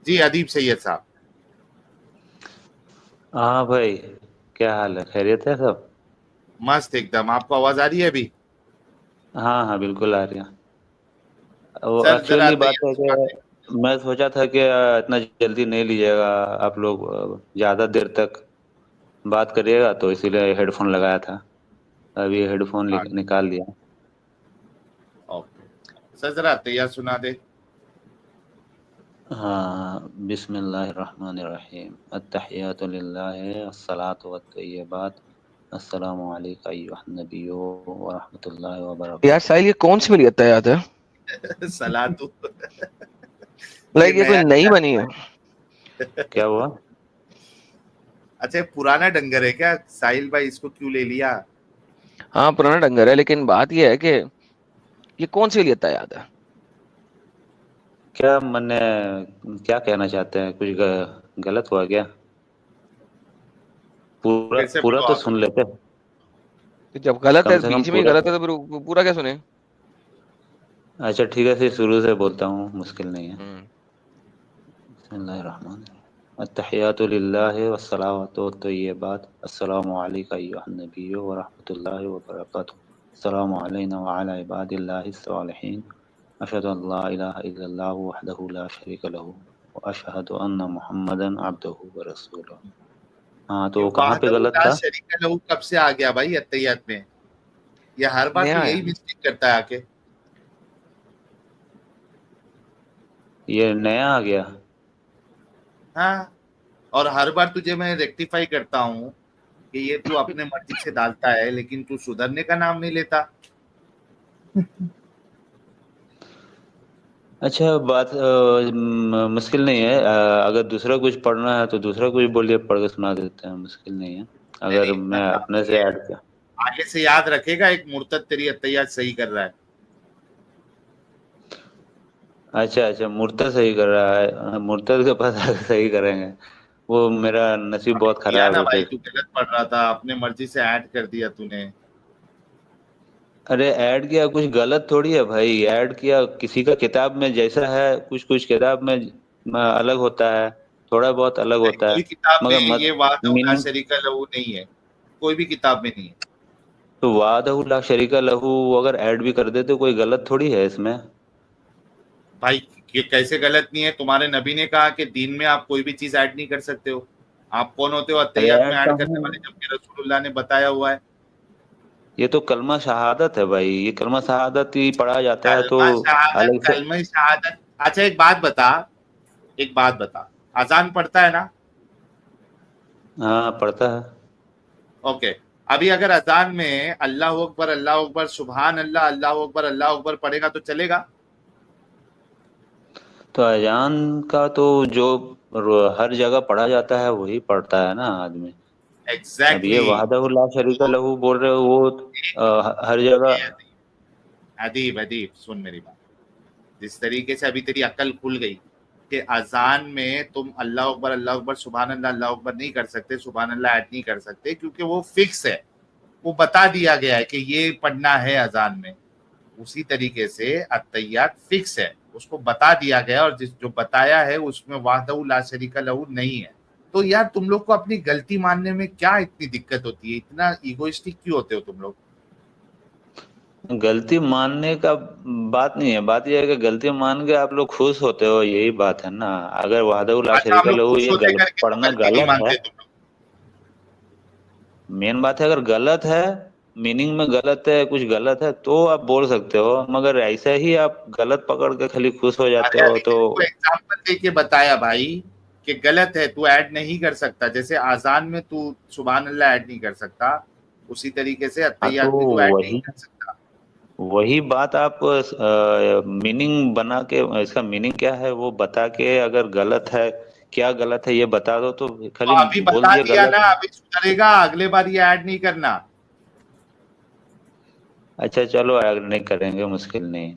जी अदीब सैयद साहब। हाँ भाई, क्या हाल है? खैरियत है सब? मस्त एकदम। आपको आवाज आ रही है अभी? हाँ हाँ, बिल्कुल आ रही है। वो सर जरा एक्चुअली बात तैयब है सुना दे। कि मैं सोचा था कि इतना जल्दी नहीं लीजिएगा आप लोग, ज़्यादा देर तक बात करिएगा, तो इसीलिए हेडफोन लगाया था। अभी हेडफोन हाँ, निकाल लिया। ओके। सर जरा तैयार सुना दे। हाँ, बिस्मिल्लाहिर्रहमानिर्रहीम, अत्तहियातु लिल्लाहि अस्सलातु वत्तय्यिबात, अस्सलामु अलैका अय्युहन नबिय्यु व रहमतुल्लाहि व यार बरकातुहू। साहिल, ये कौन सी मिली याद है? सलाह तो ये लाइक ये कोई नया नई लिया है बनी है? भाई। क्या हुआ? अच्छा, ये पुराना डंगर है क्या साहिल भाई? इसको क्यों ले लिया? हाँ, पुराना डंगर है, लेकिन बात ये है कि ये कौन सी लियत याद है? क्या मैंने क्या कहना चाहते हैं? कुछ गलत हुआ क्या? पूरा फिर से पूरा बोलो तो आप। सुन लेते। तो जब गलत कम है, से कम बीच में ही पूरा गलत है, तो। तो फिर पूरा क्या सुने? अच्छा ठीक है, फिर शुरू से बोलता हूँ, मुश्किल नहीं है। हम्म। बिस्मिल्लाहिर्रहमानिर्रहीम, अत्तहियातु लिल्लाहि वस्सलावतु वत्तय्यिबात, अस्सलामु अलैका अय्युहन नबिय्यु व रहमतुल्लाहि व बरकातुहू, अस्सलामु अलैना व अला इबादिल्लाहिस सालिहीन, अशहदु अन ला इलाहा इल्लल्लाहु वहदहु ला शरीका लहू व अशहदु अन्ना मुहम्मदन अब्दुहु व रसूलुहू। हाँ, ये तो कहाँ पे वाहदहू गलत ला था? शरीका लहू कब से आ गया भाई अत्तहियात में? ये हर बार तो नया है। यही मिस्टेक करता है आके। ये नया आ गया। हाँ, और हर बार तुझे मैं रेक्टिफाई करता हूँ कि ये तू अपने मर्जी से डालता है, लेकिन तू सुधरने का नाम नहीं लेता। अच्छा, बात मुश्किल नहीं है। अगर दूसरा कुछ पढ़ना है तो दूसरा कुछ बोलिए, पढ़ के सुना देते हैं, मुश्किल नहीं है। नहीं अगर नहीं, मैं करना अपने नहीं से है। ऐड किया। आगे से याद रखेगा, एक मुर्तद तेरी अत्तहियात सही कर रहा है। अच्छा अच्छा, मुर्तद सही कर रहा है? मुर्तद के पास आके सही करेंगे? वो मेरा नसीब अभी बहुत किया खराब ना है भाई, फिर। तू गलत पढ़ रहा था, अपने मर्जी से ऐड कर दिया तूने। अरे ऐड किया कुछ गलत थोड़ी है भाई, ऐड किया किसी का किताब में जैसा है, कुछ कुछ किताब में अलग होता है, थोड़ा बहुत अलग नहीं, होता है। कोई किताब में मगर ये मत वाहदहू ला मीनिंग। शरीका लहू नहीं है। कोई भी किताब में नहीं है। तो वादहु ला शरीका लहू अगर ऐड भी कर दे तो कोई गलत थोड़ी है इसमें। भाई ये कैसे गलत नहीं है? तुम्हारे नबी ने कहा कि दीन में आप कोई भी चीज ऐड नहीं कर सकते हो। आप कौन होते हो अरे अत्तहियात में ऐड का ऐड करने हूँ। वाले, जबकि रसूलुल्लाह ने बताया हुआ है। ये तो कलमा शहादत है भाई, ये कलमा शहादत ही पढ़ा जाता है तो कलमा शहादत, अलग से। कलमा शहादत। अच्छा एक बात बता, एक बात बता, अजान पढ़ता है ना? हाँ, पढ़ता है। ओके। अभी अगर अजान में अल्लाह अकबर सुभान अल्लाह अल्लाह अकबर पढ़ेगा तो चलेगा? तो अजान का तो जो हर जगह पढ़ा जाता है वही पढ़ता है ना आदमी। अब ये एग्जैक्टली वहदहु ला शरीका exactly। लहू बोल रहे हो, वो हर जगह। अदीब अदीब सुन मेरी बात। जिस तरीके से अभी तेरी अक्ल खुल गई कि अजान में तुम अल्लाह अकबर सुभान अल्लाह अकबर नहीं कर सकते, सुभान अल्लाह ऐड नहीं कर सकते, क्योंकि वो फिक्स है। वो बता दिया गया है कि ये पढ़ना है अजान में। उसी तरीके से अत्तहियात फिक्स है, उसको बता दिया गया, और जिस जो बताया है उसमें वाहदहू ला शरीका लहू नहीं है। तो यार तुम लोग को अपनी गलती मानने में क्या इतनी दिक्कत होती है? इतना इगोइस्टिक क्यों होते हो तुम लोग? गलती मानने का बात नहीं है, बात यह है कि गलती मान के आप लोग खुश होते हो, यही बात है ना। अगर वहदहु ला अच्छा, हम शरीका लोग लहू खुश ये होते गलत करके तो पढ़ना गलती नहीं गलत है। मानते तुम लोग। मेन बात है, अगर गलत है, मीनिंग में गलत है, कुछ गलत है तो आप बोल सकते हो, मगर ऐसे ही आप गलत पकड़ के खाली खुश हो जाते अरे हो अभी तो। मैंने तुमको एग्जाम्पल दे के बताया भाई कि गलत है, तू ऐड नहीं कर सकता। जैसे आजान में तू सुभान अल्लाह ऐड नहीं कर सकता, उसी तरीके से हाँ, तो अत्तहियात में तू ऐड नहीं वही कर सकता। वही बात आप मीनिंग बना के, इसका मीनिंग क्या है वो बता के, अगर गलत है, क्या गलत है ये बता दो तो तो खाली अभी बोल बता दिया दिया गलत ना, है। अभी सुधरेगा, अगले बार ये ऐड नहीं करना। अच्छा चलो, ऐड नहीं करेंगे, मुश्किल नहीं।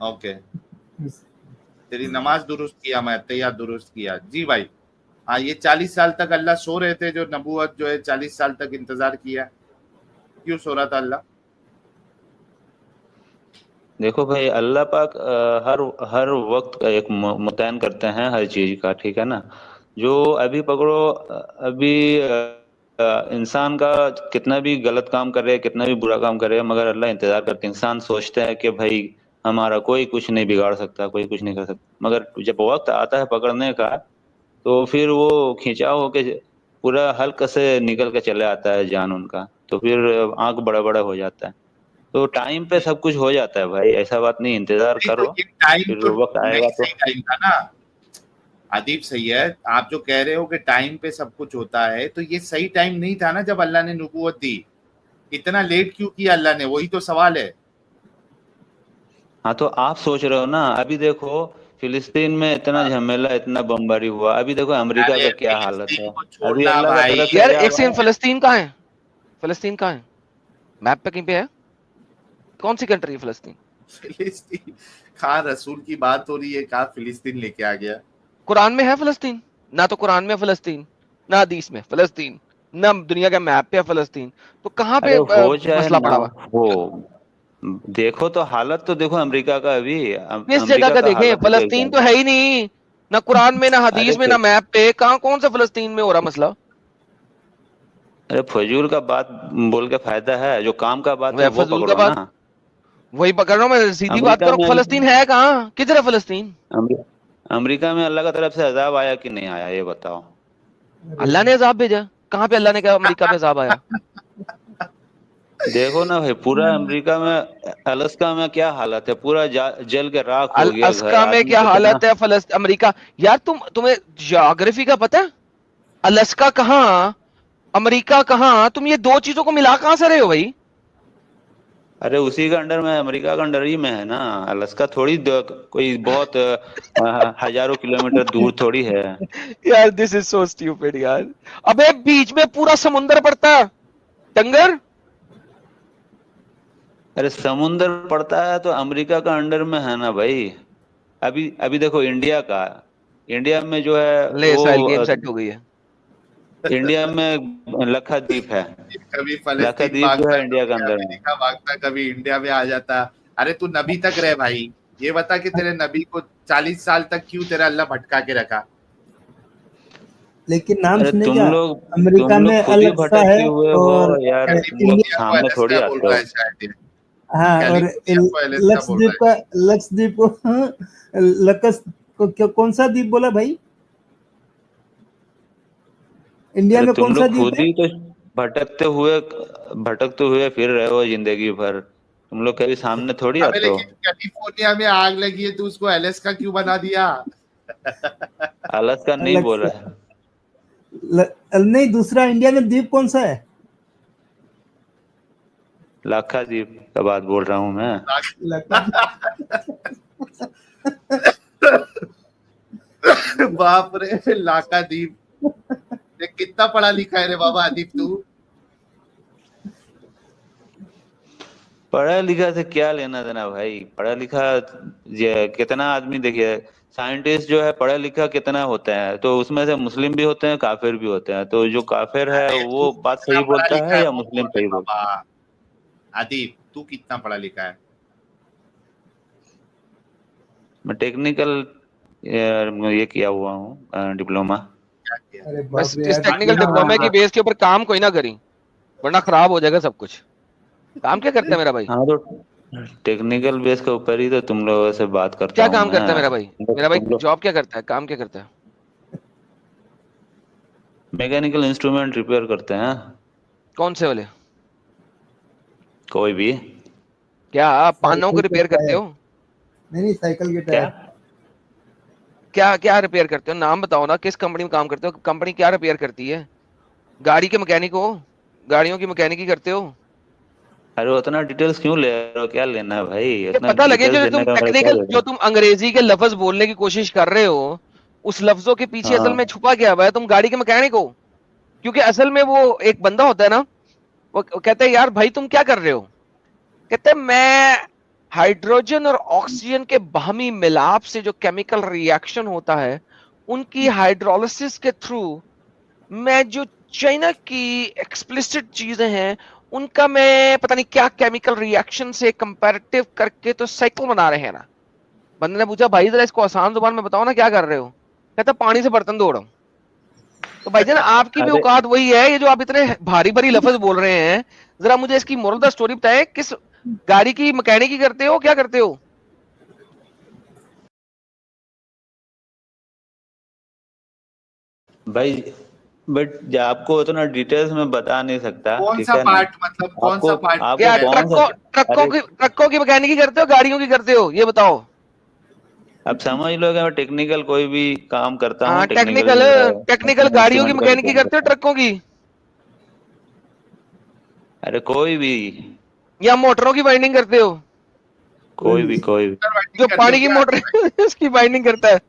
ओके। तेरी नमाज दुरुस्त किया, मैं अत्तहियात दुरुस्त किया जी भाई। हाँ, ये 40 साल तक अल्लाह सो रहे थे, जो नबूवत जो है 40 साल तक इंतजार किया। क्यों सो रहा था अल्लाह? देखो भाई, अल्लाह पाक हर हर वक्त का एक मुतयन करते हैं हर चीज का, ठीक है ना। जो अभी पकड़ो, अभी इंसान का कितना भी गलत काम करे, कितना भी बुरा काम करे, मगर अल्लाह इंतजार करते हैं। इंसान सोचते हैं कि भाई हमारा कोई कुछ नहीं बिगाड़ सकता, कोई कुछ नहीं कर सकता, मगर जब वक्त आता है पकड़ने का, तो फिर वो खिंचाव होके पूरा हल्क से निकल के चले आता है जान उनका, तो फिर आंख बड़ा बड़ा हो जाता है। तो टाइम पे सब कुछ हो जाता है भाई, ऐसा बात नहीं, इंतजार नहीं, तो करो, ये टाइम फिर तो वक्त आएगा नहीं तो। सही टाइम था ना। अदीब सही है, आप जो कह रहे हो कि टाइम पे सब कुछ होता है, तो ये सही टाइम नहीं था ना जब अल्लाह ने नबूवत दी। इतना लेट क्यों किया अल्लाह ने, वही तो सवाल है। हाँ, तो आप सोच रहे हो ना, अभी देखो फिलिस्तीन में इतना झमेला, इतना बमबारी हुआ, अभी देखो अमेरिका अरे का क्या हालत फिलिस्तीन है। को अभी छोड़ना अल्लाह का भाई। तरफ से यार अजाब एक सेकंड, है। फिलिस्तीन कहाँ है? फिलिस्तीन कहाँ है? मैप पे कहीं पे है? कौन सी कंट्री है फिलिस्तीन? फिलिस्तीन कहाँ, रसूल की बात हो रही है, कहाँ फिलिस्तीन लेके आ गया। कुरान में है फिलिस्तीन? ना तो कुरान में फिलिस्तीन, ना हदीस में फिलिस्तीन, ना दुनिया के मैप पे है फिलिस्तीन। तो कहाँ पे अरे हो चाहे मसला ना पड़ा हुआ? हो, देखो तो हालत तो देखो अमेरिका का, अभी किस जगह अमेरिका का का देखें? हालत ही देख फिलिस्तीन जाए। तो है ही नहीं, ना कुरान में, ना अरे हदीस में, ना मैप पे। कहाँ, कौन सा फिलिस्तीन में हो रहा मसला? अरे फजूल का बात बोल के फायदा है, जो काम का बात है वह वो फजूल का पकड़ो बात, ना। वही पकड़ रहा हूँ मैं। सीधी बात अमेरिका करो, में फिलिस्तीन है कहाँ? किधर है फिलिस्तीन? अमेरिका में अल्लाह का तरफ से अजाब आया कि नहीं आया, ये बताओ। अल्लाह ने अजाब भेजा? कहाँ पे अल्लाह ने कहा अमेरिका पे अजाब आया? देखो ना भाई, पूरा अमेरिका में, अलास्का में क्या हालत है, पूरा जल के राख हो गया घर, अलास्का में आदमी क्या कितना। हालत है? अमेरिका। यार तुम्हें ज्योग्राफी का पता है? अलास्का कहाँ, अमेरिका कहाँ? तुम ये दो चीजों को मिला कहां से रहे हो भाई? अरे उसी का अंडर में, अमेरिका का अंडर ही में है ना। अलास्का थोड़ी कोई बहुत हजारों किलोमीटर दूर थोड़ी है। यार दिस इज सो स्टूपिड यार। अबे बीच में पूरा समुंदर पड़ता है, डंगर। अरे समुंदर पड़ता है तो अमेरिका का अंडर में है ना भाई। अभी अभी देखो इंडिया का, इंडिया में जो है ले वो साहिल, गेम सेट हो गई है। इंडिया में लक्षद्वीप है। कभी फलस्तीन लक्षद्वीप जो मांगता, है इंडिया के कभी अंदर में। अमेरिका मांगता, कभी इंडिया में आ जाता। अरे तू नबी तक रहे भाई, ये बता कि तेरे नबी को 40 साल तक क्यों तेरा अल्लाह भटका के रखा। लेकिन नाम अरे सुने तुम क्या, लोग अमेरिका तुम लोग में खुद ही अलेक्सा भटक है के हुए हो और यार, तुम लोग इंडिया, कैलिफोर्निया को सामने थोड़ी अलास्का बोल आते रहा हो। है शायद ये। हाँ, और कैलिफोर्निया को अलास्का बोल रहा लक्षद्वीप का, लक्षद्वीप को लकस को कौन सा द्वीप बोला भाई? इंडिया अरे में तुम कौन सा लोग द्वीप खुद है? ही तो भटकते हुए फिर रहे हो जिंदगी भर, तुम लोग कभी सामने थोड़ी है। अबे आते हो। लेकिन कैलिफोर्निया में आग लगी है, तो उसको अलास्का क्यों बना दिया। अलास्का नहीं बोला है। नहीं, दूसरा इंडिया में द्वीप कौन सा है? लाक्षाद्वीप का बात बोल रहा हूँ मैं। बाप रे, लाकादीप। ये कितना पढ़ा लिखा है रे बाबा अदीप तू। पढ़ा लिखा से क्या लेना देना भाई, पढ़ा लिखा कितना आदमी देखिए, साइंटिस्ट जो है पढ़ा लिखा कितना होता है, तो उसमें से मुस्लिम भी होते हैं, काफिर भी होते हैं, तो जो काफिर है अरे तू वो बात कितना सही पढ़ा बोलता लिखा है है या वो मुस्लिम बोल रे सही बोलता बाबा। है। अदीप तू कितना पढ़ा लिखा है। मैं टेक्निकल ये किया हुआ हूँ, डिप्लोमा। क्या किया। अरे बस बाप रे इस यार, टेक्निकल डिप्लोमा की बेस के ऊपर काम कोई ना करी, वरना खराब हो जाएगा सब कुछ। काम क्या करता है मेरा भाई? हाँ, तो टेक्निकल बेस के ऊपर ही तो तुम लोगों से बात करता क्या हूँ काम करता है मेरा भाई? मैं। मेरा भाई तुम लोग जॉब क्या करता है, काम क्या करता है? मैकेनिकल इंस्ट्रूमेंट रिपेयर करते हैं। कौन से वाले? कोई भी। क्या आप पानों को साइकिल के रिपेयर करते टायर, हो? नहीं साइकिल के क्या? टायर। क्या क्या रिपेयर करते हो? नाम बताओ ना, किस कंपनी में काम करते हो? कंपनी क्या रिपेयर करती है? गाड़ी के मैकेनिक हो? गाड़ियों की मैकेनिकी करते हो? अरे उतना डिटेल्स क्यों ले रहे हो, क्या लेना है भाई, ये उतना पता लगे, डिटेल्स जो देने तुम का मेरा क्या टेक्निकल, लेना जो है। तुम अंग्रेजी के लफ्ज बोलने की कोशिश कर रहे हो, उस लफ्जों के पीछे असल में हाँ, छुपा क्या हुआ है? तुम गाड़ी के मैकेनिक हो? क्योंकि असल में वो एक बंदा होता है ना, वो कहते हैं यार भाई तुम क्या कर रहे हो? कहते हैं मैं हाइड्रोजन और ऑक्सीजन के बाहमी मिलाप से जो केमिकल रिएक्शन होता है, उनकी हाइड्रोलिसिस के थ्रू मैं जो चाइना की एक्सप्लिसिट चीजें हैं उनका मैं पता नहीं क्या केमिकल रिएक्शन से कंपैरेटिव करके तो साइकिल बना रहे हैं ना। बंदे ने पूछा भाई जरा इसको आसान जुबान में बताओ ना क्या कर रहे हो, कहता पानी से बर्तन धो रहा हूं। तो भाईजान आपकी भी अरे औकात वही है, ये जो आप इतने भारी भारी लफ्ज बोल रहे हैं, जरा मुझे इसकी मोरल द स्टोरी बताएं, किस गाड़ी की मैकेनिक करते हो, क्या करते हो? भाई बट आपको तो ना डिटेल्स में बता नहीं सकता, कौन ठीक सा है ना। पार्ट, मतलब कौन सा पार्ट? आपको क्या कौन सा, ट्रकों की मैकेनिक करते हो, गाड़ियों की करते हो, ये बताओ। आप समझ लो कि मैं टेक्निकल कोई भी काम करता हूँ, हाँ, टेक्निकल टेक्निकल गाड़ियों की इंस्ट्रूमेंट का भी मैकेनिक काम करते हो, करता हूँ। ट्रकों की अरे कोई भी या मोटरों की बाइंडिंग करते हो? कोई भी जो पानी की मोटर उसकी बाइंडिंग करता है।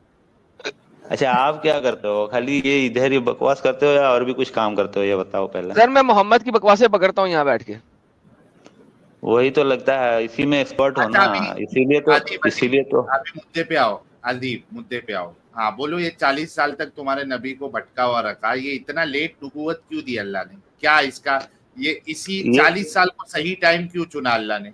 अच्छा आप क्या करते हो? खाली ये इधर ही बकवास करते हो या और भी कुछ काम करते हो, ये बताओ पहले। सर मैं मोहम्मद की बकवासें पकड़ता हूँ यहाँ बैठ के। वही तो लगता है, इसी में एक्सपर्ट हो अच्छा ना, अभी इसीलिए तो अभी मुद्दे पे आओ, अदीब मुद्दे पे आओ। हाँ बोलो, ये 40 साल तक तुम्हारे नबी को भटका हुआ रखा, ये इतना लेट नबूवत क्यों दी अल्लाह ने? क्या इसका, ये इसी ये 40 साल को सही टाइम क्यों चुना अल्लाह ने?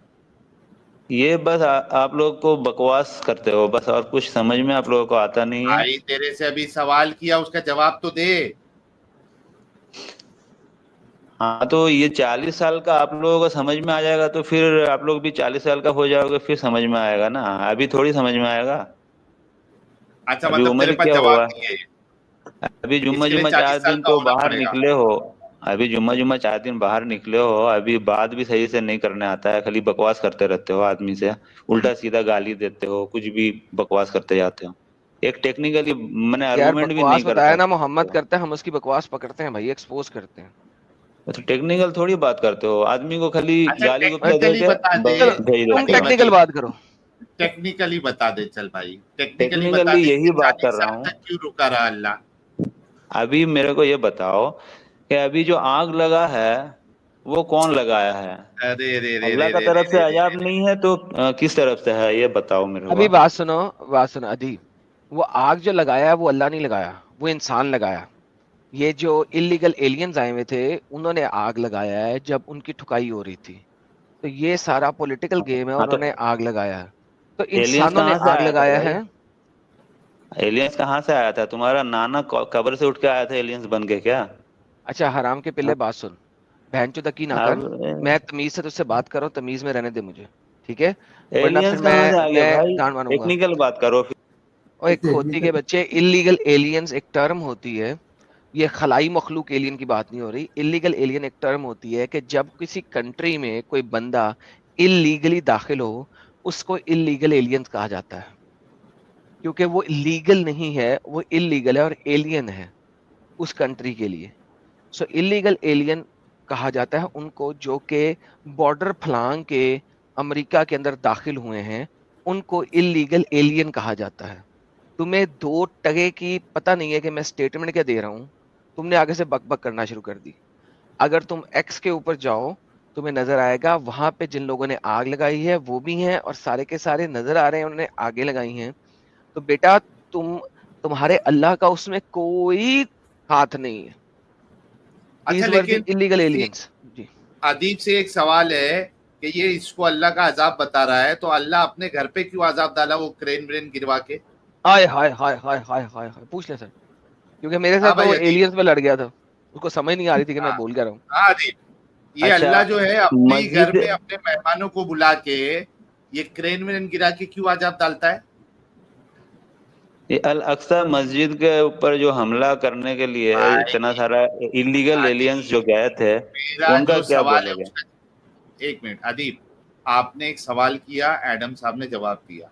ये बस आप लोग को बकवास करते हो बस, और कुछ समझ में आप लोगों को आता नहीं है। भाई तेरे से अभी सवाल किया, उसका जवाब तो दे। हाँ तो ये 40 साल का आप लोगों को समझ में आ जाएगा तो फिर आप लोग भी 40 साल का हो जाओगे, फिर समझ में आएगा ना, अभी थोड़ी समझ में आएगा। अच्छा अभी मतलब तेरे उम्र पास क्या जवाब हुआ, नहीं है, अभी जुम्मा इसके लिए जुम्मा 40 4 साल दिन का तो होना बाहर पड़ेगा। निकले हो, अभी जुम्मा जुम्मा 4 दिन बाहर निकले हो, अभी बात भी सही से नहीं करने आता है, खाली बकवास करते रहते हो आदमी से, उल्टा सीधा गाली देते हो, कुछ भी बकवास करते जाते हो, एक टेक्निकली मैंने यार आर्गुमेंट भी नहीं बकवास कर बताया ना मोहम्मद सकते। करता है, हम उसकी बकवास पकड़ते हैं भाई, एक्सपोज करते हैं। तो टेक्निकल थोड़ी बात करते हो, आदमी को खाली अच्छा गाली गुप्ता दे टेक्निकली के बता दे, चलो भेज तुम देते हो। टेक्निकल अदीब बात करो। टेक्निकली बता दे, चल भाई टेक्निकली बता टेक्निकली दे यही कि बात 40 कर रहा साल हूँ। तक क्यों रुका रहा अल्लाह? अभी मेरे को ये बताओ कि अभी जो आग लगा है वो कौन लगाया है? अरे रे रे अल्लाह रे का रे रे तरफ से रे रे अजाब नहीं है तो किस तरफ से है, ये बताओ मेरे अभी को। बात सुनो अदी, वो आग जो लगाया है वो अल्लाह नहीं लगाया, वो इंसान लगाया। ये जो इलीगल एलियंस आए हुए थे उन्होंने आग लगाया है जब उनकी ठुकाई हो रही थी। तो ये सारा पॉलिटिकल गेम है, हाँ तो उन्होंने आग लगाया है। तो एलियंस इंसानों ने कहाँ से आग आया था लगाया भाई? है। एलियंस कहाँ से आया था? तुम्हारा नाना कब्र से उठ के आया था एलियंस बन के क्या? अच्छा हराम के पिल्ले बात सुन, बहनचोद की ना कर। अब मैं तमीज से तुझसे बात कर रहा हूँ, तमीज में रहने दे मुझे, ठीक है? वरना फिर एलियंस कहाँ से आ गया मैं भाई? गांड मारूंगा। टेक्निकल बात करो फिर। और एक खोती के बच्चे, इलीगल एलियंस एक टर्म होती है, ये खलाई मखलूक एलियन की बात नहीं हो रही। इलीगल एलियन एक टर्म होती है कि जब किसी कंट्री में कोई बंदा इलीगली दाखिल हो, उसको इलीगल एलियंस कहा जाता है, क्योंकि वो लीगल नहीं है, वो इलीगल है और एलियन है उस कंट्री के लिए। सो इलीगल एलियन कहा जाता है उनको जो कि बॉर्डर फलांग के अमेरिका के अंदर दाखिल हुए हैं, उनको इलीगल एलियन कहा जाता है। तुम्हें दो टके की पता नहीं है कि मैं स्टेटमेंट क्या दे रहा हूं, तुमने आगे से बक बक करना शुरू कर दी। अगर तुम एक्स के ऊपर जाओ, तुम्हें नजर आएगा वहां पे जिन लोगों ने आग लगाई है वो भी हैं, और सारे के सारे नजर आ रहे हैं उन्होंने आगे लगाई हैं। तो बेटा तुम्हारे अल्लाह का उसमें कोई हाथ नहीं है। अच्छा दीज वर द लेकिन इलीगल एलियंस जी। अदीब से एक सवाल है कि ये इसको अल्लाह का अजाब बता रहा है, तो अल्लाह अपने घर पे क्यों अजाब डाला वो क्रेन व्रेन गिरवा के? हाय हाय हाय हाय हाय हाय हाय, पूछ ले सर, क्योंकि मेरे साथ हाँ तो भाई वो अदीब, एलियंस में लड़ गया था, उसको समझ नहीं आ रही थी कि हाँ मैं बोल क्या रहा हूँ। हाँ अदीब, ये अच्छा अल्लाह जो है अपने ही घर मस्जिद, में अपने मेहमानों को बुला के ये क्रेन व्रेन गिरा के क्यों अजाब डालता है? ये अल अक्सा मस्जिद के ऊपर जो हमला करने के लिए इतना भाई सारा इलीगल एलियंस जो अदीब, गए थे, मेरा उनका जो क्या सवाल है बोलोगे? उसका, एक मिनट अदीब, आपने एक सवाल किया, एडम साहब ने जवाब दिया।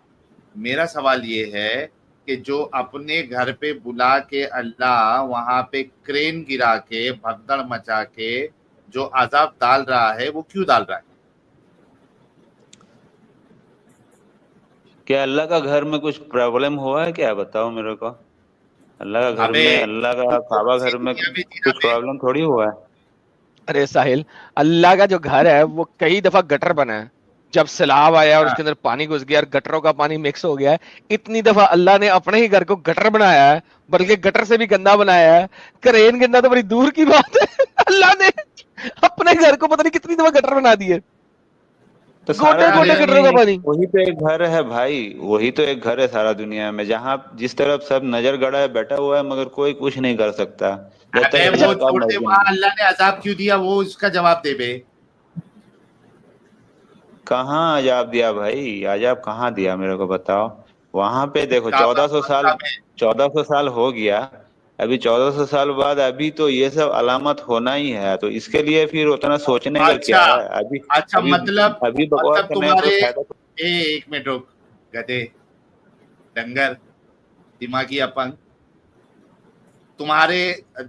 मेरा सवाल ये है कि जो अपने घर पे बुला के अल्लाह वहां पे क्रेन गिरा के भगदड़ मचा के जो अजाब डाल रहा है वो क्यों डाल रहा है? क्या अल्लाह का घर में कुछ प्रॉब्लम हुआ है क्या, बताओ मेरे को। अल्लाह का घर अबे में, अल्लाह तू का कौन काबा सी घर में दुनिया में जीना कुछ बे? प्रॉब्लम थोड़ी हुआ है। अरे साहिल, अल्लाह का जो घर है वो कई दफा गटर बना है। जब सैलाब आया और हाँ, उसके अंदर पानी घुस गया और गटरों का पानी मिक्स हो गया है, इतनी दफा अल्लाह ने अपने ही घर को गटर बनाया है, बल्कि गटर से भी गंदा बनाया है। क्रेन गिरना तो बड़ी दूर की बात है। अल्लाह ने अपने घर को पता नहीं कितनी दफा गटर बना दिए, तो गोटे सारा गोटे दुनिया गटरों का में पानी। वही तो एक घर है भाई, वही तो एक घर है सारा दुनिया में, जहाँ जिस तरफ सब नजर गड़ा है बैठा हुआ है, मगर कोई कुछ नहीं कर सकता जब अबे तक अच्छा, वो अल्लाह का छोड़ दे, मर्जी वहां नहीं। अल्लाह ने अजाब क्यों दिया, वो इसका जवाब दे बे। कहाँ अजाब दिया भाई, अजाब कहाँ दिया मेरे को बताओ। वहां पे देखो काबा 1400 साल, मक्का में। 1400 साल हो गया, अभी 1400 साल बाद अभी तो ये सब अलामत होना ही है, तो इसके लिए फिर उतना सोचने का अच्छा क्या है अभी। अच्छा, अभी अभी बकवास मतलब करने का कोई तुम्हारे, फायदा तो। एक मिनट रुक, गधे, डंगर, दिमागी अपंग, तुम्हारे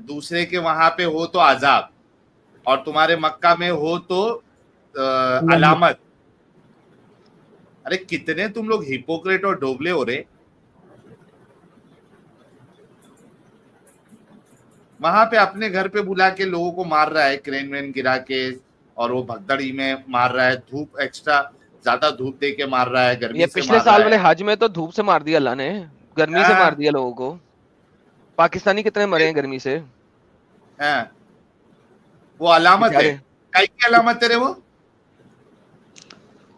दूसरे के वहां पे हो तो आजाब, और तुम्हारे मक्का में हो तो अलामत। अरे कितने तुम लोग हिपोक्रेट और डोगले हो रहे। वहां पे अपने घर पे बुला के लोगों को मार रहा है, क्रेन वेन गिरा के, और वो भगदड़ी में मार रहा है, धूप एक्स्ट्रा ज्यादा धूप दे के मार रहा है, ये गर्मी से पिछले मार रहा साल वाले है। हज में तो धूप से मार दिया अल्लाह ने, गर्मी से मार दिया लोगों को। पाकिस्तानी कितने मरे हैं गर्मी से हाँ, वो अलामत है, बेचारे। कई की अलामत है रे वो।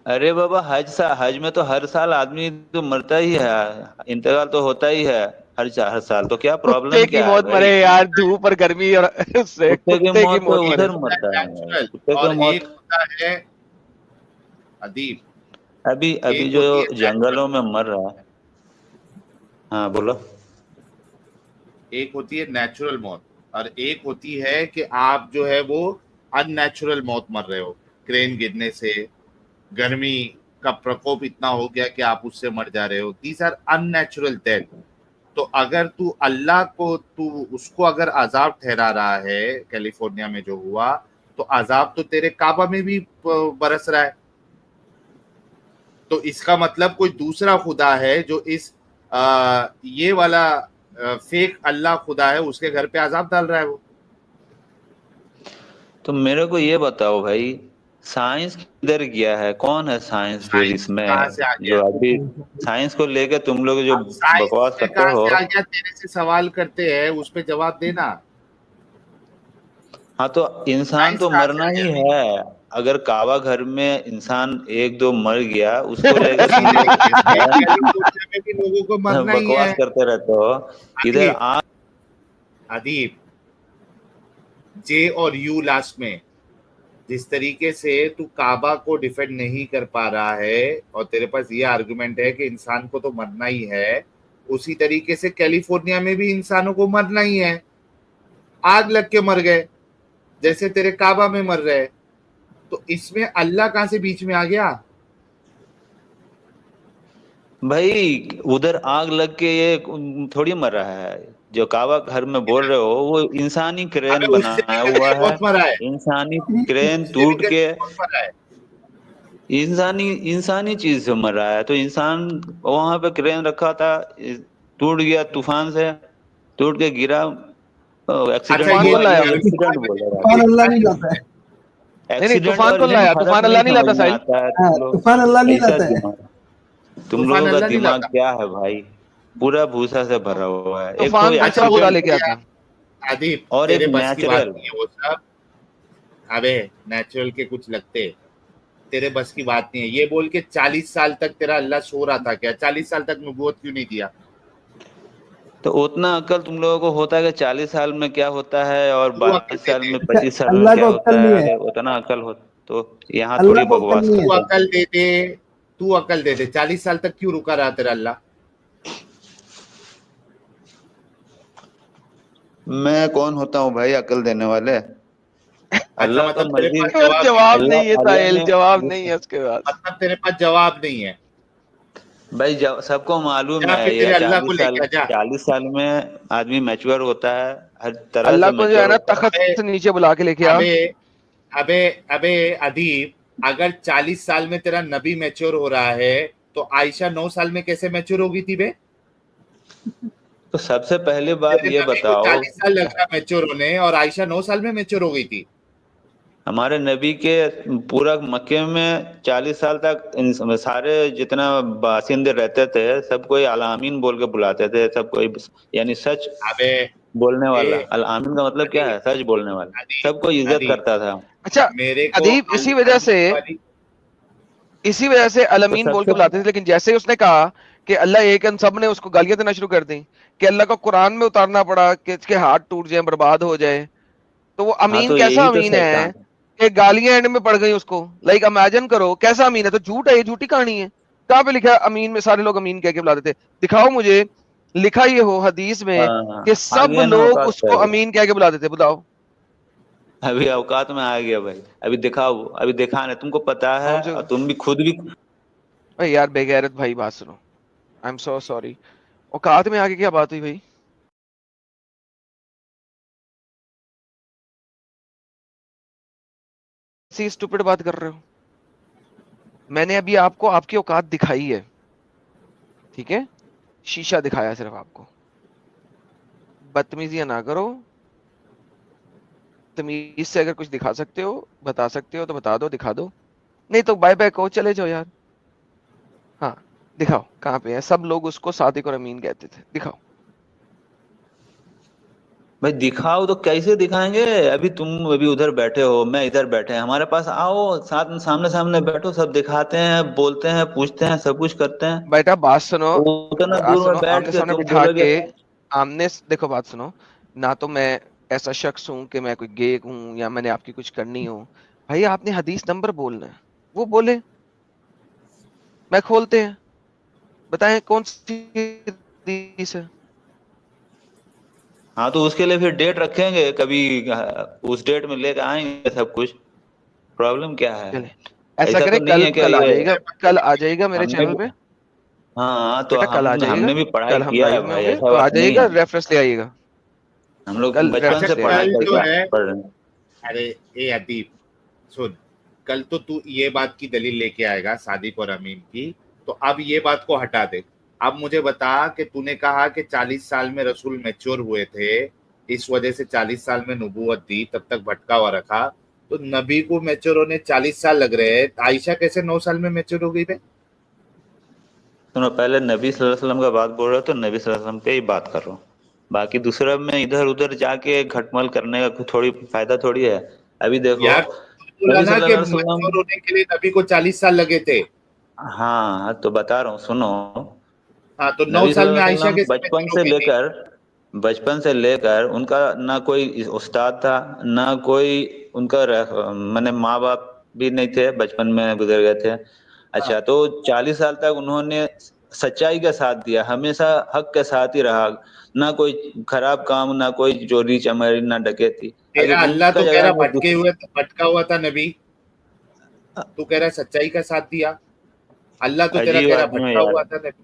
अरे बाबा हज में तो हर साल आदमी तो मरता ही है, इंतकाल तो होता ही है हर साल, तो क्या कुत्ते प्रॉब्लम की क्या है मौत मरे भाई। यार, धूप और गर्मी और उससे कुत्ते की कुत्ते की मौत तो मौत मरे। उधर मरता है यार, नेचुरल, कुत्ते की और एक मौत। होता है अदीब, अभी अभी एक जो होती है नेचुरल, जंगलों में मर रहा है। हाँ बोलो। एक होती है नेचुरल मौत, और एक होती है कि आप जो है वो अननेचुरल मौत मर रहे हो, क्रेन गिरने से, गर्मी का प्रकोप इतना हो गया कि आप उससे मर जा रहे हो। These are unnatural death. तो अगर तू अल्लाह को, तू उसको अगर अजाब ठहरा रहा है कैलिफोर्निया में जो हुआ, तो अजाब तो तेरे काबा में भी बरस रहा है। तो इसका मतलब कोई दूसरा खुदा है जो इस ये वाला फेक अल्लाह खुदा है, उसके घर पे अजाब डाल रहा है वो। तो मेरे को ये बताओ भाई, साइंस किधर गया है, कौन है साइंस फिर साइंस कहाँ इसमें, से आ जो गया? अभी साइंस को लेके तुम लोग जो अब साइंस बकवास में करते कहाँ हो। से आ गया, तेरे से सवाल करते हैं, उस पे जवाब देना। हाँ तो इंसान साइंस तो कहाँ से मरना आ ही गया? है, अगर काबा घर में इंसान एक दो मर गया उसको लेके इसी तुम लोग तरीके से कैलिफोर्निया में भी लोगों को मरना ही है। बकवास करते रहते हो। इधर अदीब, अदीब, जे और यू लास्ट में, जिस तरीके से तू काबा को डिफेंड नहीं कर पा रहा है और तेरे पास ये आर्गुमेंट है कि इंसान को तो मरना ही है, उसी तरीके से कैलिफोर्निया में भी इंसानों को मरना ही है। आग लग के मर गए जैसे तेरे काबा में मर रहे। तो इसमें अल्लाह कहां से बीच में आ गया? भाई उधर आग लग के ये थोड़ी मर रहा है, जो काबा घर में बोल रहे हो वो इंसानी अबे क्रेन उससे भी बनाया हुआ गहरे है, बहुत मरा है, इंसानी क्रेन उससे भी टूट के, गहरे बहुत मरा है। इंसानी इंसानी चीज से मर रहा है। तो इंसान वहां पे क्रेन रखा था, टूट गया तूफान से, टूट के गिरा, अच्छा, एक्सीडेंट तूफान ये कौन हुआ, लाया? ये गर्मी इंसिडेंट में बोलेगा। तूफान ये अल्लाह नहीं गर्मी लाता है। नहीं, एक्सीडेंट तूफान और कौन लेकिन लाया? फर्क तूफान नहीं अल्लाह नहीं समझ लाता में साहिल। आता है हाँ, तुम लोग तूफान अल्लाह नहीं कैसा लाता है। दिमाग, तुम तूफान लोगों का अल्लाह नहीं दिमाग लाता। क्या है भाई, पूरा भूसा से भरा हुआ है। एक तो तूफान अच्छा दूसरा वो खुदा एक्सीडेंट लेके छोड़ आता यार, है। आदिप, और एक तेरे बस की बात नेचुरल। नहीं है वो सब। अबे नेचुरल के कुछ लगते, तेरे बस की बात नहीं है। ये बोल के 40 साल तक तेरा अल्लाह सो रहा था क्या? 40 साल तक नबूवत क्यों नहीं दिया? तो उतना अकल तुम लोगों को होता है कि 40 साल में क्या होता है और तू अकल 22 दे साल दे, में अच्छा, 25 साल में अल्लाह क्या को अक्ल होता है, नहीं है, अगर उतना अकल हो तो यहाँ अल्लाह थोड़ी को अक्ल बकवास नहीं तू है। करते अकल दे दे, तू अकल दे दे। 40 साल तक क्यों रुका रहा तेरा अल्लाह? हो। मैं कौन होता हूँ भाई अकल देने वाले? अच्छा, अल्लाह का मतलब तेरे मर्जी, पास और जवाब नहीं है। जवाब नहीं है अल्लाह अल्लाह साहिल, ने जवाब नहीं है उसके बाद। मतलब तेरे पास जवाब नहीं है। भाई सबको मालूम जा है फिर ये तेरे अल्लाह को 40 साल, लेके आ, जा। 40 साल में आदमी मैच्योर होता है, हर तरह अल्लाह से को जो है मैच्योर ना होता है। तख्त अबे से नीचे बुला के लेके आ। अबे अबे अबे अदीब, अगर 40 साल में तेरा नबी मैच्योर हो रहा है, तो आयशा 9 साल में कैसे मैच्योर होगी थी बे? तो सबसे पहली बात तेरे ये नबी को बताओ, 40 साल लगा मैच्योर होने, और आयशा 9 साल में मैच्योर हो गई थी। हमारे नबी के पूरा मक्के में 40 साल तक सारे जितना बासिंदे रहते थे सब कोई अलामीन बोल के बुलाते थे, सब कोई यानी सच। अबे बोलने वाला। ए अल आमीन का मतलब क्या है? सच बोलने वाला, सबको इज्जत अदीब करता था। अच्छा मेरे को अदीब, अल अमीन वाली इसी वजह से अल तो अमीन बोल के सबसे बुलाते थे। लेकिन जैसे ही उसने कहा कि अल्लाह एक है, सब ने उसको गालियां देना शुरू कर दी कि अल्लाह को कुरान में उतारना पड़ा कि इसके हाथ टूट जाए, बर्बाद हो जाए। तो वो हाँ, अमीन तो कैसा यही तो अमीन है शैतान। कि गालियां एंड में पड़ गई उसको। लाइक इमेजिन करो कैसा अमीन है। तो झूठ है, ये झूठी कहानी है। कहाँ पे लिखा है अमीन में सारे लोग अमीन कह के बुलाते थे? दिखाओ मुझे, लिखा ये हो हदीस में कि आ सब गया ना लोग औकात पे उसको अभी। अमीन कह के बुलाते थे? बताओ अभी औकात में आ गया भाई। अभी दिखाओ, अभी दिखाने तुमको पता है, कौन से। और तुम भी खुद भी। भाई यार बेगैरत भाई, बात सुनो। I am so sorry. औकात में आके क्या बात हुई भाई? ऐसी स्टूपिड बात कर रहे हो? मैंने अभी आपको आपकी औकात दिखाई है, ठीक है? शीशा दिखाया सिर्फ आपको। बदतमीजियां ना करो। तमीज से अगर कुछ दिखा सकते हो, बता सकते हो तो बता दो, दिखा दो। नहीं तो बाय बाय कहो, चले जाओ यार। हाँ, दिखाओ कहाँ पे है। सब लोग उसको सादिक और अमीन कहते थे, दिखाओ। भाई दिखाओ तो कैसे दिखाएंगे? अभी तुम अभी उधर बैठे हो, मैं इधर बैठे हैं, हमारे पास आओ, साथ में सामने सामने बैठो, सब दिखाते हैं, बोलते हैं, पूछते हैं, सब कुछ करते हैं। बेटा बात सुनो, वो उतना बात दूर सुनो, में बैठ आमने के सामने तुम बिठा बोलोगे। के। आमने देखो, बात सुनो। ना तो मैं ऐसा शख्स हूं कि मैं कोई गे हूं या मैंने आपकी कुछ करनी हो। भाई आपने हदीस नंबर बोलना है, वो बोले, मैं खोलते हैं। बताएं कौन सी हदीस है? हाँ, तो उसके लिए फिर डेट रखेंगे कभी, उस डेट में लेकर आएंगे सब कुछ। प्रॉब्लम क्या है? चले, ऐसा ऐसा करें, तो नहीं कल है क्या कल आ ये? जाइएगा। कल आ जाइएगा मेरे हमने चैनल पे। हाँ, तो बेटा कल आ हम जाइएगा। हमने भी पढ़ाई कल हम किया है लाइव में भाई, होंगे ऐसा तो आ बात नहीं जाइएगा, है। रेफरेंस ले आइएगा। हम लोग कल बचपन अच्छा से रेफरेंस ले पढ़ाई आइएगा। कल जो करके है, पढ़ रहे हैं। अरे ए अदीब सुन, कल तो तू ये बात की दलील लेके आएगा सादिक और अमीन की, तो अब ये बात को हटा दे। अब मुझे बता कि तूने कहा कि 40 साल में रसूल मैच्योर हुए थे, इस वजह से 40 साल में नबूवत दी, तब तक भटका हुआ रखा। तो नबी को मैच्योर होने 40 साल लग रहे हैं, आयशा कैसे 9 साल में मैच्योर हो गई बे? सुनो, पहले नबी सल्लल्लाहु अलैहि वसल्लम का बात बोल रहे हो तो नबी सल्लल्लाहु अलैहि वसल्लम पे ही बात कर रहा हूँ। बाकी दूसरा में इधर उधर जाके घटमल करने का कुछ थोड़ी फायदा थोड़ी है। अभी देखो, यार तू बोला नबी ना कि सल्लल्लाहु अलैहि वसल्लम। मैच्योर होने के लिए नबी को 40 साल लगे थे। हाँ, तो बता रहा हूँ, सुनो। हाँ, तो 9 नबी साल सल्लल्लाहु में अलैहि आयशा वसल्लम कैसे मैच्योर हो गई थी? बचपन से लेकर उनका ना कोई उस्ताद था, ना कोई उनका माने माँ बाप भी नहीं थे, बचपन में गुजर गए थे। हाँ, अच्छा, तो 40 साल तक उन्होंने सच्चाई का साथ दिया, हमेशा हक के साथ ही रहा। ना कोई खराब काम, ना कोई चोरी चमारी, ना डकैती। तेरा अगर अल्लाह उसका तो कह जगह रहा में भटके हुए, भटका हुआ था नबी। तू कह रहा है सच्चाई का साथ दिया। अल्लाह तो तेरा अजीब कह रहा आदमी है भटका यार। हुआ था नबी।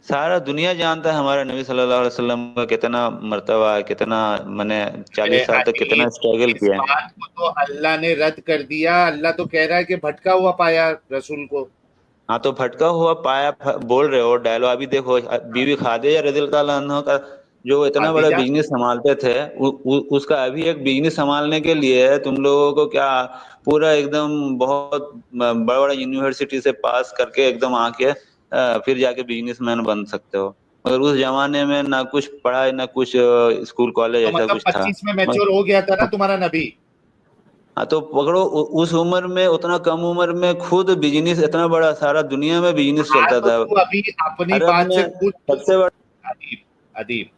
सारा दुनिया जानता है हमारे नबी सल्लल्लाहु अलैहि वसल्लम का कितना मर्तबा है, कितना मैंने 40 साल तक अदीब, कितना स्ट्रगल इस किया है। बात को तो अल्लाह ने रद्द कर दिया। अल्लाह तो कह रहा है कि भटका हुआ पाया रसूल को। हाँ, तो भटका हुआ पाया बोल रहे हो डायलॉग। अभी देखो, हाँ, बीवी खादिजा रज़ियल्लाहु अन्हा का जो इतना बड़ा खादीजा। बिजनेस संभालते थे, उसका अभी एक बिजनेस संभालने के लिए तुम लोगों को क्या, पूरा एकदम बहुत बड़ा बड़ा यूनिवर्सिटी से पास करके एकदम आके फिर जाके बिजनेसमैन बन सकते हो। मगर उस जमाने में ना कुछ पढ़ाई, ना कुछ स्कूल कॉलेज तो ऐसा मतलब कुछ था। 25 में मैच्योर हो गया था ना तुम्हारा नबी? हाँ, तो पकड़ो, उस उम्र में, उतना कम उम्र में खुद बिजनेस इतना बड़ा, सारा दुनिया में बिजनेस हाँ, चलता तो था। तू अभी अपनी अरब बात से में खुद सबसे बड़ा। अदीब, अदीब,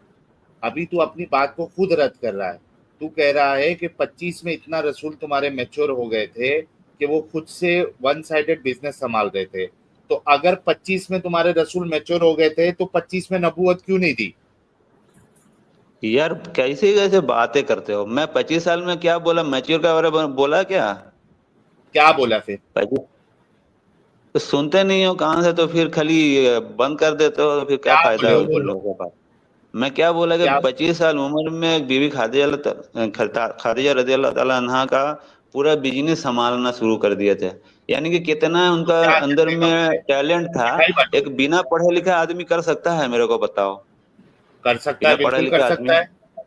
अभी तू अपनी बात को खुद रद्द कर रहा है। तू कह रहा है कि 25 में इतना रसूल तुम्हारे मैच्योर हो गए थे कि वो खुद से वन साइडेड बिजनेस संभाल रहे थे। तो अगर 25 में तुम्हारे रसूल मैच्योर हो गए थे तो 25 में नबूवत क्यों नहीं दी? यार कैसे कैसे बातें करते हो? मैं 25 साल में क्या बोला? मैच्योर का बारे में बोला क्या? क्या बोला फिर? 25 तो सुनते नहीं हो कहाँ से, तो फिर खाली बंद कर देते हो, तो फिर क्या क्या फायदा बोले है हो उन बोलो। लोगों के पास? मैं क्या बोला कि क्या? 25 साल उम्र में बीवी खादिजा रज़ियल्लाहु ताला अन्हा का पूरा बिजनेस संभालना शुरू कर दिए थे। यानी कि कितना तो उनका क्या अंदर करने का में बोले? टैलेंट था। मिठाई बांटो। एक बिना पढ़े लिखे आदमी कर सकता है? मेरे को बताओ। कर सकता बिना है, पढ़े बिल्कुल कर लिखे आदमी। सकता है।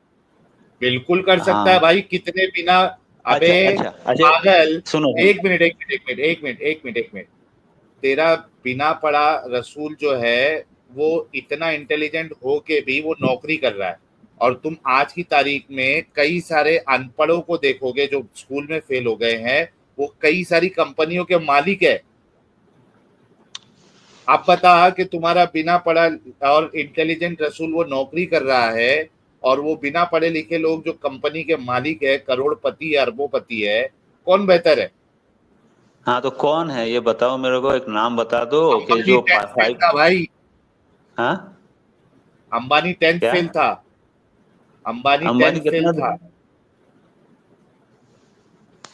बिल्कुल कर सकता है हाँ। भाई, कितने बिना। अबे अच्छा अच्छा अच्छा। पागल। सुनो। एक मिनट, एक मिनट, एक मिनट, एक मिनट, एक मिनट, एक मिनट। तेरा बिना पढ़ा रसूल जो है वो इतना इंटेलिजेंट हो के भी वो नौकरी कर रहा है। और तुम आज की तारीख में कई सारे अनपढ़ों को देखोगे जो स्कूल में फेल हो गए हैं, वो कई सारी कंपनियों के मालिक है। अब बता कि तुम्हारा बिना पढ़ा और इंटेलिजेंट रसूल वो नौकरी कर रहा है, और वो बिना पढ़े लिखे लोग जो कंपनी के मालिक है, करोड़पति है, अरबोपति है, कौन बेहतर है? हाँ तो कौन है ये बताओ मेरे को, एक नाम बता दो कि अंबानी जो 10th फेल था भाई। हाँ अंबानी 10th क्या? फेल था। अंबानी अंबानी 10th फेल कितना था।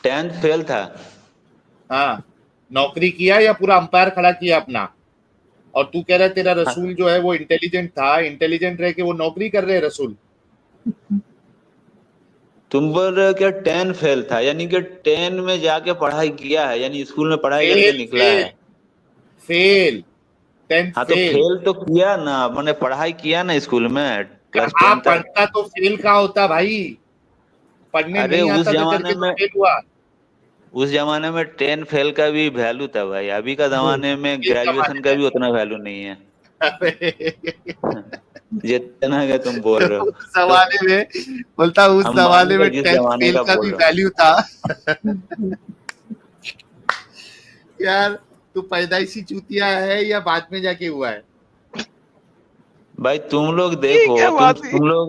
10th फेल था? हाँ, नौकरी किया या पूरा अंपायर खड़ा किया अपना? और तू कह रहा है तेरा रसूल जो है वो इंटेलिजेंट था, इंटेलिजेंट रह के वो नौकरी कर रहे हैं रसूल। तुम बोल रहे हो क्या 10 फेल था, यानी कि 10 में जाके पढ़ाई किया है, यानी स्कूल में पढ़ाई करके फेल निकला फेल है। फेल 10th हाँ तो फेल। फेल तो किया ना, मैंने पढ़ाई किया ना स्कूल में क्लास कहाँ 10 तक। पढ़ता तो फेल कहाँ होता भाई? पढ़ने अरे नहीं उस आता था जमाने करके तो में फेल हुआ। उस जमाने में 10 फेल का भी वैल्यू था भाई, अभी का जमाने में किस ग्रेजुएशन का जमाने भी उतना वैल्यू नहीं है में? जितना कि तुम बोल रहे हो। उस जमाने में बोलता, उस अंबानी जमाने का में जिस 10th जमाने फेल का का बोल भी रहा हूँ वैल्यू था। यार तू पैदाइशी चूतिया है या बाद में जाके हुआ है? भाई, तुम लोग ये देखो, क्या बात हुई? तुम लोगों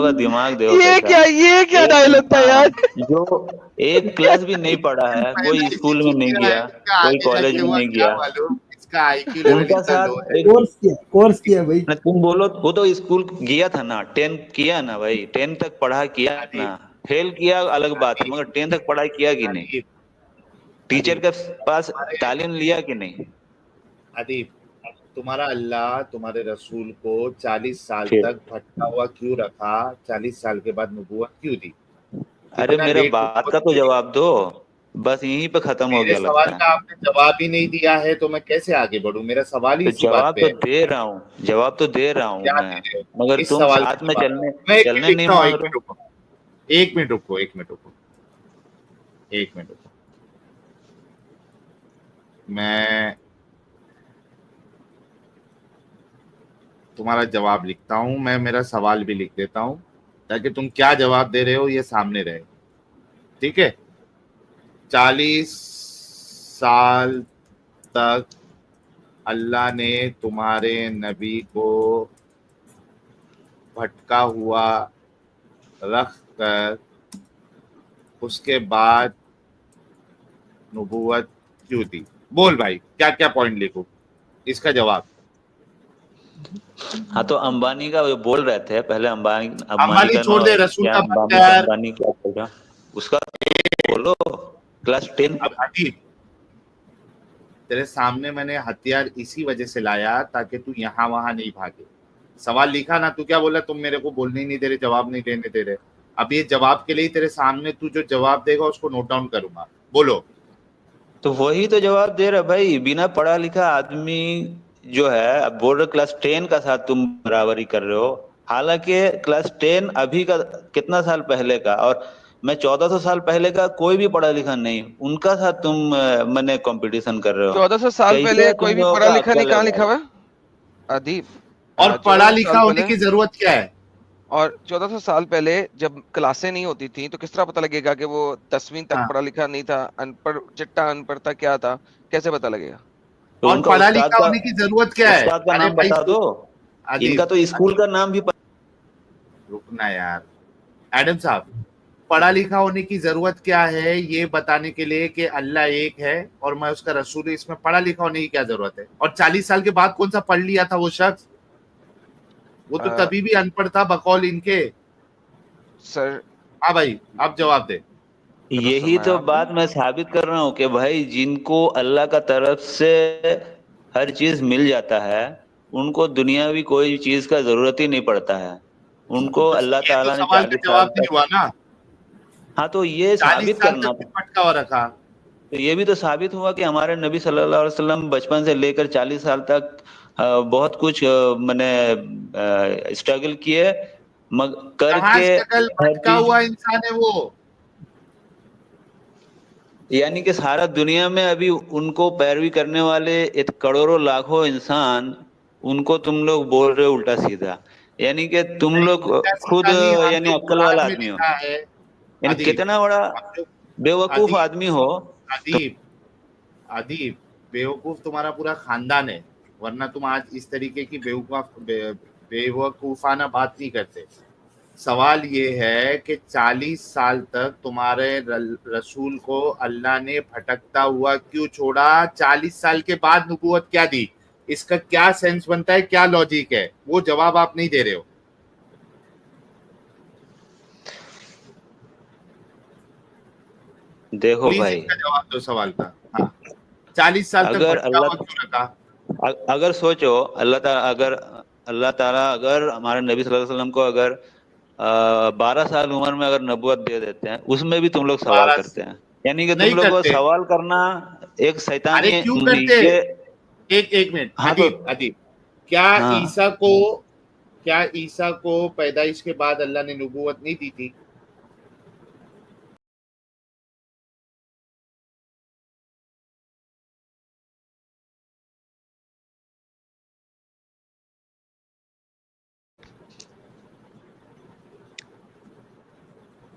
का दिमाग देखो ये कैसा। क्या एक डायलॉग था यार? इंसान जो एक क्लास भी नहीं पढ़ा है, कोई पैदाइशी स्कूल में नहीं चूतिया है, गया, इसका कोई आगे कॉलेज जाके में हुआ नहीं क्या गया, मालूम, इसका आईक्यू लेवल उनका इतना लो साथ है। एक कोर्स किया भाई। ना, तुम बोलो वो तो स्कूल गया था ना, 10 किया ना भाई, 10 तक पढ़ाई किया ना। आदिब फेल किया अलग बात है, आदिब मगर 10 तक पढ़ाई किया कि नहीं? आदिब टीचर आदिब के पास तुम्हारे तालीम लिया कि नहीं? आदिब तुम्हारा अल्लाह तुम्हारे रसूल को 40 साल फिर तक भटका हुआ क्यों रखा? 40 साल के बाद नबूवत क्यों दी? अरे इतना मेरे लेट बात का नबूवत तो क्यों दी? जवाब दो, बस यहीं पे खत्म हो मेरे गया सवाल लगता है। का आपने जवाब ही नहीं दिया है, तो मैं कैसे आगे बढ़ूं? मेरा सवाल ही तो इसी बात पे है। जवाब तो दे रहा हूँ क्या मैं, दे रहे हो? मगर इस तुम सवाल का साथ में जवाब चलने मैं 1 मिनट चलने नहीं लिखता हूँ। मांग 1 रहे मिनट हो। रुको, 1 मिनट रुको, 1 मिनट रुको, 1 मिनट रुको। मैं तुम्हारा जवाब लिखता हूँ, मैं मेरा सवाल भी लिख देता हूँ, ताकि तुम क्या जवाब दे रहे हो ये सामने रहे। ठीक है? 40 साल तक अल्लाह ने तुम्हारे नबी को भटका हुआ रख कर उसके बाद नबूवत क्यों दी? बोल भाई, क्या क्या पॉइंट लिखूं इसका जवाब? हाँ तो अंबानी का वो बोल रहे थे पहले, अंबानी अंबानी अंबानी का छोड़ नो दे, रसूल क्या, का मत कर। अंबानी क्या बोला उसका बोलो। क्लास 10 अब हकीम, तेरे सामने मैंने हथियार इसी वजह से लाया ताकि तू यहाँ वहां नहीं भागे। सवाल लिखा ना, तू क्या बोला? तुम मेरे को बोलने ही नहीं दे रहे, जवाब नहीं देने दे रहे। अब ये जवाब के लिए तेरे सामने तू जो जवाब देगा उसको नोट डाउन करूंगा। बोलो। तो वही तो जवाब दे रहा भाई, बिना पढ़ा लिखा आदमी जो है, अब बोल रहे क्लास 10 का साथ तुम बराबरी कर रहे हो, हालांकि क्लास 10 अभी का कितना साल पहले का, और मैं 1400 साल पहले का कोई भी पढ़ा लिखा नहीं, उनका साथ तुम मैंने कंपटीशन कर रहे हो। 1400 साल पहले कैसे कोई तुम भी लोगों पढ़ा का लिखा नहीं, अक्ल है कहाँ लिखा भाई? हुआ है अदीब? और पढ़ा 1400 लिखा साल होने पहले, की जरूरत क्या है? और 1400 साल पहले जब क्लासें नहीं होती थी तो किस तरह पता लगेगा कि वो 10वीं तक हाँ। पढ़ा लिखा नहीं था, अनपढ़ चिट्टा अनपढ़ था, क्या था, कैसे पता लगेगा? तो और उनका पढ़ा लिखा होने की जरूरत क्या है? उस्ताद का अरे नाम भाई बता दो। इनका आदिब, तो स्कूल का नाम भी रुकना यार। एडम साहब, पढ़ा लिखा होने की जरूरत क्या है ये बताने के लिए कि अल्लाह एक है और मैं उसका रसूल हूं, इसमें पढ़ा लिखा होने की क्या जरूरत है? और 40 साल के बाद कौन सा पढ़ लिया था वो शख्स? वो तो तभी भी अनपढ़ था बकौल इनके। सर हाँ भाई, आप जवाब दे। यही तो बात मैं साबित कर रहा हूँ कि भाई जिनको अल्लाह का तरफ से हर चीज मिल जाता है, उनको दुनियावी कोई चीज का जरूरत ही नहीं पड़ता है। उनको तो अल्लाह ये तो ताला ने सवाल का 40 साल जवाब नहीं तक, हुआ ना। हाँ तो ये 40 साबित साल करना तक था। भी भटका हुआ रखा। तो ये भी तो साबित हुआ कि हमारे नबी सल्लल्लाहु अलैहि वसल्लम बचपन से लेकर 40 साल तक बहुत कुछ मैंने स्ट्रगल किए, मग कहाँ करके स्ट्रगल? हर भटका चीज, हुआ इंसान है वो। यानी कि सारा दुनिया में अभी उनको पैरवी करने वाले करोड़ों लाखों इंसान, उनको तुम लोग बोल रहे हो उल्टा सीधा। यानी कि तुम लोग खुद नहीं, हम यानी जो अक्ल वाला कुरान में आदमी हो, लिखा है। यानी अदीब, कितना बड़ा हम जो बेवकूफ अदीब आदमी हो। अदीब अदीब बेवकूफ तुम्हारा पूरा खानदान है, वरना तुम आज इस तरीके की बेवकूफाना बात नहीं करते। सवाल ये है कि 40 साल तक तुम्हारे रसूल को अल्लाह ने भटकता हुआ क्यों छोड़ा? 40 साल के बाद नबूवत क्या दी? इसका क्या सेंस बनता है, क्या लॉजिक है? वो जवाब आप नहीं दे रहे हो। देखो प्लीज भाई, इसका जवाब दो सवाल का। हाँ, 40 साल तक अगर भटका हुआ क्यों रखा? अगर सोचो, अल्लाह ताला अगर हमारे नबी सल्लल्लाहु अलैहि वसल्लम को अगर 12 साल उम्र में अगर नबूवत दे देते हैं, उसमें भी तुम लोग सवाल 12 करते हैं। यानी कि तुम नहीं लोग को करते। सवाल करना एक अरे शैतानी क्यों करते? ये। एक मिनट हाँ तो अदीब अदीब, क्या हाँ, ईसा को क्या ईसा को पैदाइश के बाद अल्लाह ने नबूवत नहीं दी थी?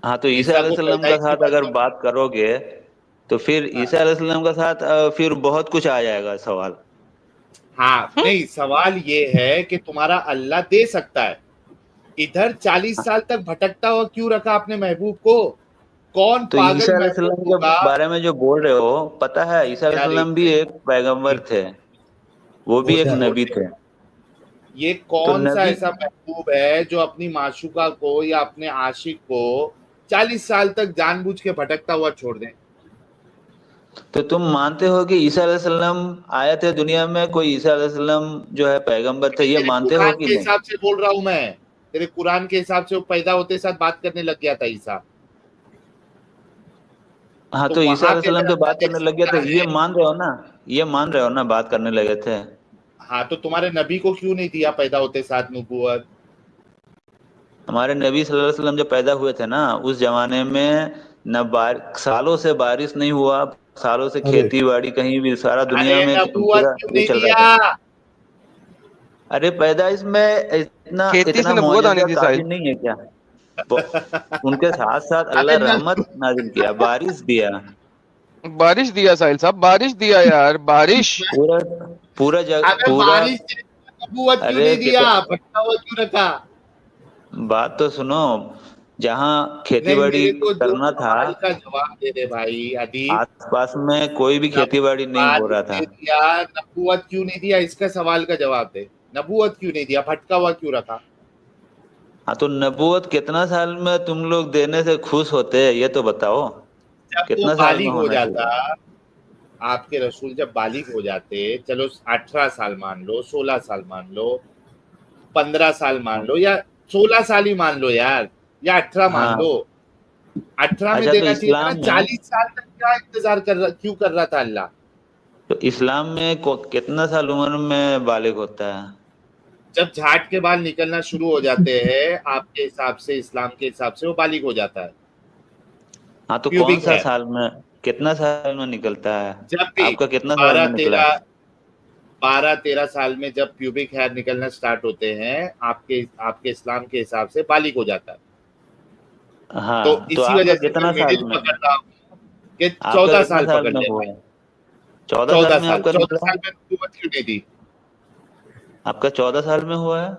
हाँ तो ईसा ईसा को अलैहिस्सलाम का पैदाइश के साथ बाद अगर कौन? बात करोगे तो फिर हाँ, ईसा अलैहिस्सलाम का साथ फिर बहुत कुछ आ जाएगा सवाल। हाँ, नहीं, सवाल ये है कि तुम्हारा अल्लाह दे सकता है, इधर 40 साल तक भटकता हुआ क्यों रखा अपने महबूब को? कौन तो ईसा पागल महबूब अलैहिस्सलाम के होगा? बारे में जो बोल रहे हो, पता है ईसा यार अलैहिस्सलाम भी एक पैगंबर थे, वो भी वो एक तो नबी छोड़ते, थे। ये तो कौन सा नबी, ऐसा महबूब है जो अपनी माशूका को या अपने आशिक को 40 साल तक जानबूझ के भटकता हुआ छोड़ दें? तो तुम मानते हो कि ईसा अलैहिस्सलाम आए थे दुनिया में, कोई ईसा अलैहिस्सलाम जो है पैगंबर थे, ये तेरे मानते हो कुरान कि के नहीं? हिसाब से बोल रहा हूं मैं, तेरे कुरान के हिसाब से वो पैदा होते साथ बात करने लग गया था ईसा। हाँ तो तो ईसा वहां पे अलैहिस्सलाम अगर तो अल्लाह बात दे करने लग गए सकता थे, ये है, मान रहे हो ना? ये मान रहे हो ना, बात करने लगे थे। हाँ, तो तुम्हारे नबी को क्यों नहीं दिया पैदा होते साथ नबूवत? हमारे नबी सल्लल्लाहु अलैहि वसल्लम जब पैदा हुए थे ना, उस जमाने में न सालों से बारिश नहीं हुआ, सालों से अरे खेती बाड़ी कहीं भी, सारा दुनिया अरे में नबूवत पूरा क्यों ये नहीं चल रहा दिया? था। अरे पैदाइश में इतना खेती से इतना नबूवत आनी मौजज़ा थी काफी साहिल। नहीं है क्या? ब- उनके साथ साथ अबे अल्लाह रहमत नाजिल किया, बारिश दिया, बारिश दिया साहिल साहब, बारिश दिया यार, बारिश। पूरा पूरा अबे पूरा। बारिश ने नबूवत क्यों अरे नहीं दिया? भटका हुआ क्यों रखा? बात तो सुनो, जहाँ खेती नहीं, बाड़ी मेरे को जो करना था, सवाल का जवाब दे दे भाई अदीब। आसपास में कोई भी खेती बाड़ी नहीं हो बारिश रहा था। ने दिया, नबूवत क्यों नहीं दिया? इसका सवाल का जवाब दे। नबूवत क्यों नहीं दिया? भटका हुआ क्यों रखा? हाँ तो नबूवत कितना साल में तुम लोग देने से खुश होते हैं, ये तो बताओ। जब वो कितना साल में बालिग हो होना जाता, चाहिए? आपके रसूल जब बालिग हो जाते, चलो 18 साल मान लो, 16 साल मान लो, 15 साल मान लो, या 16 साल ही मान लो यार, या 18 मान हाँ। लो। 18 में अच्छा तो देना चाहिए था ना। इस्लाम में, 40 साल तक क्या इंतजार क्यों कर रहा था अल्लाह? तो इस्लाम में कितना साल उम्र में बालिग होता है? जब झाट के बाल निकलना शुरू हो जाते हैं आपके हिसाब से, इस्लाम के हिसाब से वो बालिग हो जाता है। हाँ तो कौन प्यूबिक सा है साल में, कितना साल में निकलता है? जब भी आपका कितना साल बारह में निकला? तेरह 12-13 साल में जब प्यूबिक हेयर निकलना स्टार्ट होते हैं, आपके आपके इस्लाम के हिसाब से बालिग हो जाता है। तो हाँ तो इसी आपका वजह से मैं कितना साल मिडिल में, पकड़ रहा हूँ कि आपका 14 कितना साल साल पकड़ में ले हुआ भाई। है? 14 साल 14 में साल, आपका 14 निकला? साल में नबूवत क्यों नहीं दी? आपका 14 साल में हुआ है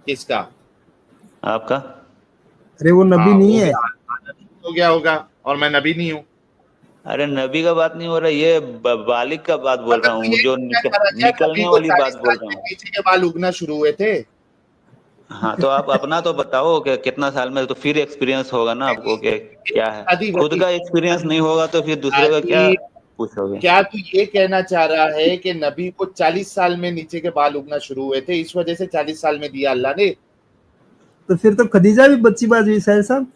किसका? आपका? अरे वो नबी हाँ, नहीं हो है। गया, हो गया होगा, और मैं नबी नहीं हूँ। अरे नबी का बात नहीं हो रहा, ये बालिग का बात बोल मतलब रहा तू हूँ, ये जो क्या कह रहा है? नबी निकलने को वाली 40 बात साल बोल रहा में हूँ। पीछे के बाल उगना शुरू हुए थे। हाँ तो आप अपना तो बताओ कि कितना साल में, तो फिर एक्सपीरियंस होगा ना आपको कि क्या है। अदीब खुद अदीब का एक्सपीरियंस नहीं होगा तो फिर दूसरे का क्या अदीब, पूछोगे? क्या तू ये कहना चाह रहा है कि नबी को 40 साल में नीचे के बाल उगना शुरू हुए थे, इस वजह से 40 साल में दिया अल्लाह ने? तो फिर तो खदीजा भी बच्ची बाज हुई साहिल साहब।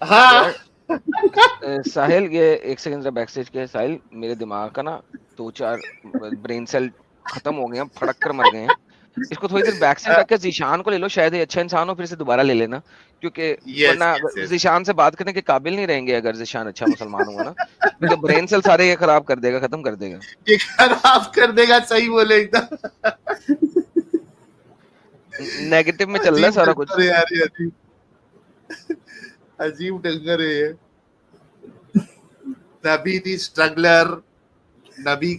हाँ। साहिल ये एक सेकंड से बैक स्टेज के साहिल, मेरे दिमाग का ना 2-4 ब्रेन सेल खत्म हो गए हैं, फड़क कर मर गए हैं। इसको थोड़ी देर बैक स्टेज रख के जीशान को ले लो, शायद ये अच्छा इंसान हो, फिर से दोबारा ले लेना, क्योंकि यस वरना यस यस। जीशान से बात करने के काबिल नहीं रहेंगे अगर जीशान अच्छा मुसलमान हुआ ना, क्योंकि ब्रेन सेल सारे ये खराब कर देगा, खत्म कर देगा। ये खराब कर देगा, सही बोले एकदम। नेगेटिव में चल रहा है सारा कुछ। अजीब यार, ये अजीब डंगर है ये। नबी दी स्ट्रगलर, नबी